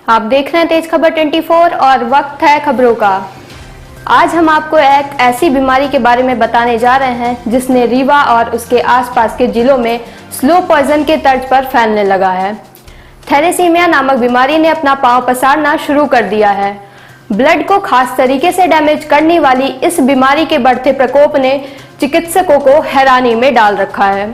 आप देख रहे हैं तेज खबर 24 और वक्त है खबरों का। आज हम आपको एक ऐसी बीमारी के बारे में बताने जा रहे हैं जिसने रीवा और उसके आसपास के जिलों में स्लो पॉइजन के तर्ज पर फैलने लगा है। थैलेसीमिया नामक बीमारी ने अपना पांव पसारना शुरू कर दिया है। ब्लड को खास तरीके से डैमेज करने वाली इस बीमारी के बढ़ते प्रकोप ने चिकित्सकों को हैरानी में डाल रखा है।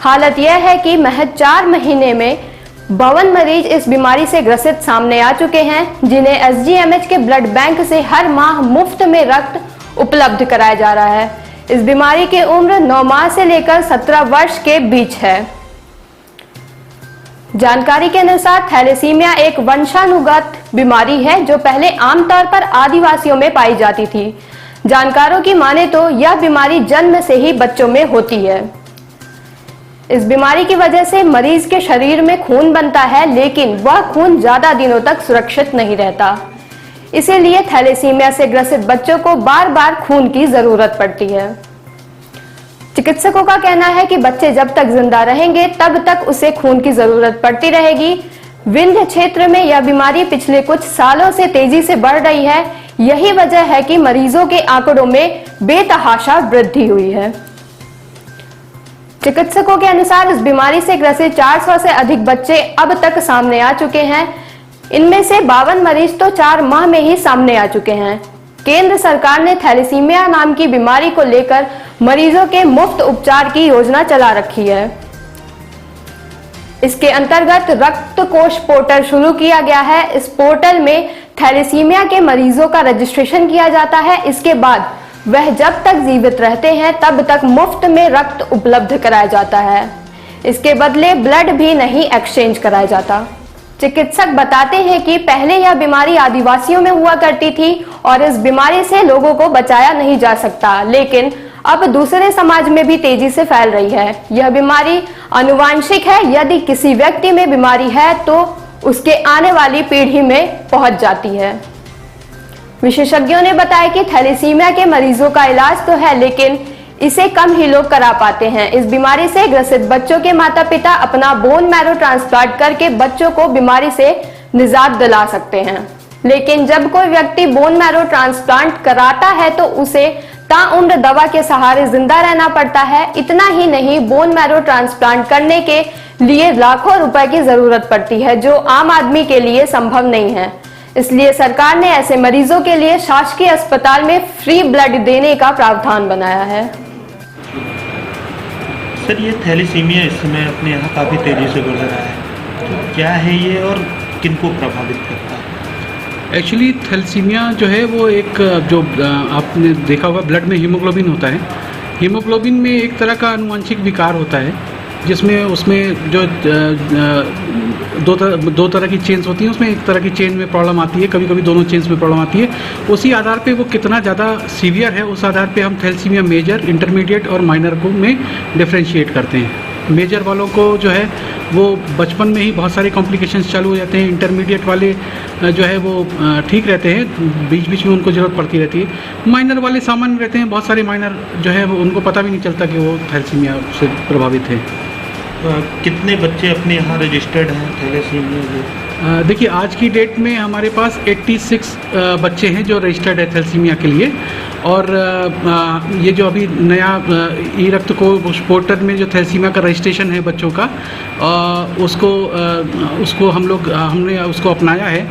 हालत यह है कि महज 4 महीने में 52 मरीज इस बीमारी से ग्रसित सामने आ चुके हैं, जिन्हें एसजीएमएच के ब्लड बैंक से हर माह मुफ्त में रक्त उपलब्ध कराया जा रहा है। इस बीमारी की उम्र 9 माह से लेकर 17 वर्ष के बीच है। जानकारी के अनुसार थैलेसीमिया एक वंशानुगत बीमारी है जो पहले आमतौर पर आदिवासियों में पाई जाती थी। जानकारों की माने तो यह बीमारी जन्म से ही बच्चों में होती है। इस बीमारी की वजह से मरीज के शरीर में खून बनता है, लेकिन वह खून ज्यादा दिनों तक सुरक्षित नहीं रहता। इसीलिए थैलेसीमिया से ग्रसित बच्चों को बार बार खून की जरूरत पड़ती है। चिकित्सकों का कहना है कि बच्चे जब तक जिंदा रहेंगे तब तक उसे खून की जरूरत पड़ती रहेगी। विंध्य क्षेत्र में यह बीमारी पिछले कुछ सालों से तेजी से बढ़ रही है। यही वजह है कि मरीजों के आंकड़ों में बेतहाशा वृद्धि हुई है। चिकित्सकों के अनुसार इस बीमारी से ग्रसित 400 से अधिक बच्चे अब तक सामने आ चुके हैं। इनमें से 52 मरीज तो 4 माह में ही सामने आ चुके हैं। केंद्र सरकार ने थैलेसीमिया नाम की बीमारी को लेकर मरीजों के मुफ्त उपचार की योजना चला रखी है। इसके अंतर्गत रक्त कोष पोर्टल शुरू किया गया है। इस पोर्टल में थैलेसीमिया के मरीजों का रजिस्ट्रेशन किया जाता है। इसके बाद वह जब तक जीवित रहते हैं तब तक मुफ्त में रक्त उपलब्ध कराया जाता है। इसके बदले ब्लड भी नहीं एक्सचेंज कराया जाता। चिकित्सक बताते हैं कि पहले यह बीमारी आदिवासियों में हुआ करती थी और इस बीमारी से लोगों को बचाया नहीं जा सकता, लेकिन अब दूसरे समाज में भी तेजी से फैल रही है। यह बीमारी आनुवांशिक है। यदि किसी व्यक्ति में बीमारी है तो उसके आने वाली पीढ़ी में पहुंच जाती है। विशेषज्ञों ने बताया कि थैलेसीमिया के मरीजों का इलाज तो है, लेकिन इसे कम ही लोग करा पाते हैं। इस बीमारी से ग्रसित बच्चों के माता पिता अपना बोन मैरो ट्रांसप्लांट करके बच्चों को बीमारी से निजात दिला सकते हैं, लेकिन जब कोई व्यक्ति बोन मैरो ट्रांसप्लांट कराता है तो उसे ताउम्र दवा के सहारे जिंदा रहना पड़ता है। इतना ही नहीं, बोन मैरो ट्रांसप्लांट करने के लिए लाखों रुपए की जरूरत पड़ती है, जो आम आदमी के लिए संभव नहीं है। इसलिए सरकार ने ऐसे मरीजों के लिए शासकीय अस्पताल में फ्री ब्लड देने का प्रावधान बनाया है। सर, ये थैलेसीमिया इस समय अपने यहाँ काफ़ी तेज़ी से बढ़ रहा है, तो क्या है ये और किनको प्रभावित करता है? एक्चुअली थैलेसीमिया जो है वो एक जो आपने देखा होगा ब्लड में हीमोग्लोबिन होता है। हीमोग्लोबिन में एक तरह का आनुवांशिक विकार होता है, जिसमें उसमें जो दो तरह की चेन्स होती हैं। उसमें एक तरह की चेन में प्रॉब्लम आती है, कभी कभी दोनों चेन्स में प्रॉब्लम आती है। उसी आधार पे वो कितना ज़्यादा सीवियर है, उस आधार पे हम थैलेसीमिया मेजर, इंटरमीडिएट और माइनर को में डिफ्रेंशिएट करते हैं। मेजर वालों को जो है वो बचपन में ही बहुत सारे कॉम्प्लिकेशंस चालू हो जाते हैं। इंटरमीडिएट वाले जो है वो ठीक रहते हैं, बीच बीच में उनको ज़रूरत पड़ती रहती है। माइनर वाले सामान्य रहते हैं। बहुत सारे माइनर जो है वो उनको पता भी नहीं चलता कि वो थैलेसीमिया से प्रभावित है। कितने बच्चे अपने यहाँ रजिस्टर्ड हैं थैलेसीमिया के? देखिए, आज की डेट में हमारे पास 86 बच्चे हैं जो रजिस्टर्ड है थैलेसीमिया के लिए। और ये जो अभी नया ई रक्त को पोर्टल में जो थैलेसीमिया का रजिस्ट्रेशन है बच्चों का, उसको हमने उसको अपनाया है।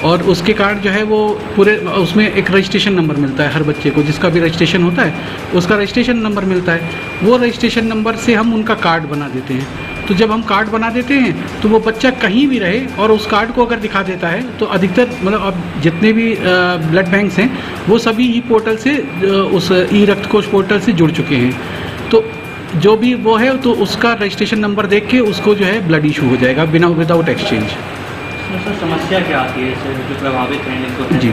और उसके कारण जो है वो पूरे उसमें एक रजिस्ट्रेशन नंबर मिलता है हर बच्चे को। जिसका भी रजिस्ट्रेशन होता है उसका रजिस्ट्रेशन नंबर मिलता है। वो रजिस्ट्रेशन नंबर से हम उनका कार्ड बना देते हैं। तो जब हम कार्ड बना देते हैं तो वो बच्चा कहीं भी रहे और उस कार्ड को अगर दिखा देता है तो अधिकतर मतलब अब जितने भी ब्लड बैंक्स हैं वो सभी ई पोर्टल से उस ई रक्त कोष पोर्टल से जुड़ चुके हैं। तो जो भी वो है तो उसका रजिस्ट्रेशन नंबर देख के उसको जो है ब्लड इशू हो जाएगा विदाउट एक्सचेंज। सर, समस्या क्या आती है इससे जो प्रभावित हैं इनको? जी,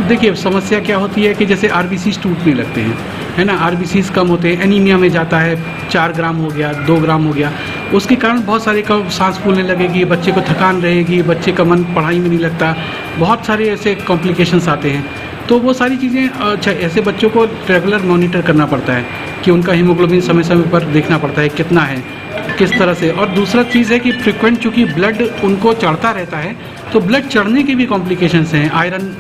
देखिए समस्या क्या होती है कि जैसे आरबीसीज टूटने लगते हैं, है ना, आरबीसीज कम होते हैं, एनीमिया में जाता है, 4 ग्राम हो गया, 2 ग्राम हो गया। उसके कारण बहुत सारे का सांस फूलने लगेगी, बच्चे को थकान रहेगी, बच्चे का मन पढ़ाई में नहीं लगता, बहुत सारे ऐसे कॉम्प्लिकेशंस आते हैं। तो वो सारी चीज़ें अच्छा ऐसे बच्चों को रेगुलर मॉनिटर करना पड़ता है कि उनका हीमोग्लोबिन समय समय पर देखना पड़ता है कितना है, किस तरह से। और दूसरा चीज़ है कि फ्रिक्वेंट चूँकि ब्लड उनको चढ़ता रहता है, तो ब्लड चढ़ने के भी कॉम्प्लिकेशंस हैं। आयरन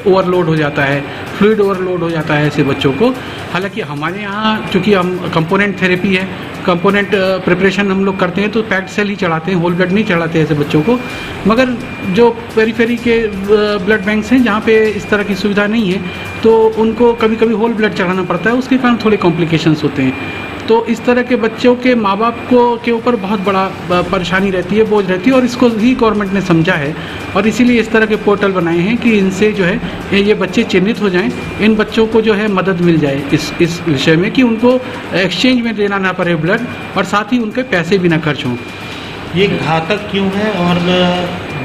ओवरलोड हो जाता है, फ्लूइड ओवरलोड हो जाता है ऐसे बच्चों को। हालांकि हमारे यहाँ चूँकि हम कंपोनेंट थेरेपी है, कंपोनेंट प्रिपरेशन हम लोग करते हैं, तो पैक्ड सेल ही चढ़ाते हैं, होल ब्लड नहीं चढ़ाते ऐसे बच्चों को। मगर जो पेरीफेरी के ब्लड बैंक्स हैं जहाँ पे इस तरह की सुविधा नहीं है, तो उनको कभी कभी होल ब्लड चढ़ाना पड़ता है, उसके कारण थोड़े कॉम्प्लिकेशंस होते हैं। तो इस तरह के बच्चों के माँ बाप को के ऊपर बहुत बड़ा परेशानी रहती है, बोझ रहती है, और इसको ही गवर्नमेंट ने समझा है और इसीलिए इस तरह के पोर्टल बनाए हैं कि इनसे जो है ये बच्चे चिन्हित हो जाएं, इन बच्चों को जो है मदद मिल जाए इस विषय में कि उनको एक्सचेंज में देना ना पड़े ब्लड, और साथ ही उनके पैसे भी ना खर्च हों। ये घातक क्यों है और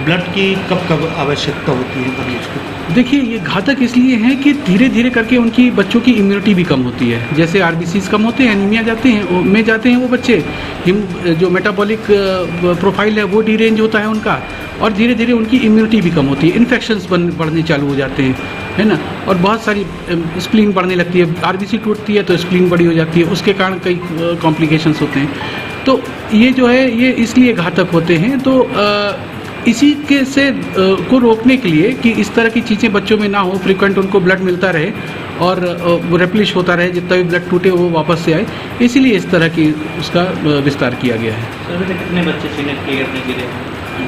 ब्लड की कब कब आवश्यकता होती है मरीज को? देखिए, ये घातक इसलिए है कि धीरे धीरे करके उनकी बच्चों की इम्यूनिटी भी कम होती है। जैसे आरबीसीज कम होते हैं, एनीमिया जाते हैं वो बच्चे, जो मेटाबॉलिक प्रोफाइल है वो डीरेंज होता है उनका, और धीरे धीरे उनकी इम्यूनिटी भी कम होती है, इन्फेक्शंस बढ़ने चालू हो जाते हैं, है ना। और बहुत सारी स्प्लीन बढ़ने लगती है, आरबीसी टूटती है तो स्प्लीन बड़ी हो जाती है, उसके कारण कई कॉम्प्लिकेशंस होते हैं। तो ये जो है ये इसलिए घातक होते हैं। तो इसी के से को रोकने के लिए कि इस तरह की चीज़ें बच्चों में ना हो, फ्रीक्वेंट उनको ब्लड मिलता रहे और वो रेप्लिश होता रहे, जितना भी ब्लड टूटे वो वापस से आए, इसीलिए इस तरह की उसका विस्तार किया गया है। सर, अभी तक कितने बच्चे चिन्हित किए अपने ज़िले में?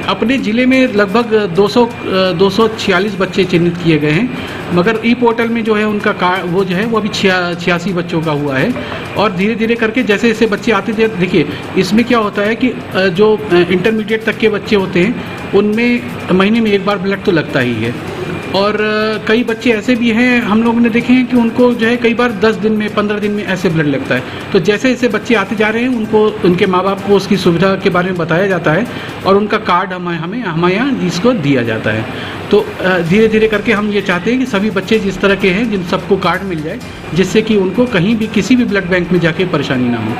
अपने ज़िले में लगभग 246 बच्चे चिन्हित किए गए हैं, मगर ई पोर्टल में जो है उनका वो जो है वो अभी 86 बच्चों का हुआ है। और धीरे धीरे करके जैसे जैसे बच्चे आते थे, देखिए इसमें क्या होता है कि जो इंटरमीडिएट तक के बच्चे होते हैं उनमें महीने में एक बार ब्लड तो लगता ही है, और कई बच्चे ऐसे भी हैं हम लोगों ने देखे हैं कि उनको जो है कई बार 10 दिन में 15 दिन में ऐसे ब्लड लगता है। तो जैसे जैसे बच्चे आते जा रहे हैं उनको उनके माँ बाप को उसकी सुविधा के बारे में बताया जाता है और उनका कार्ड हमारे यहाँ इसको दिया जाता है। तो धीरे धीरे करके हम ये चाहते हैं कि सभी बच्चे जिस तरह के हैं जिन सबको कार्ड मिल जाए, जिससे कि उनको कहीं भी किसी भी ब्लड बैंक में जाके परेशानी ना हो।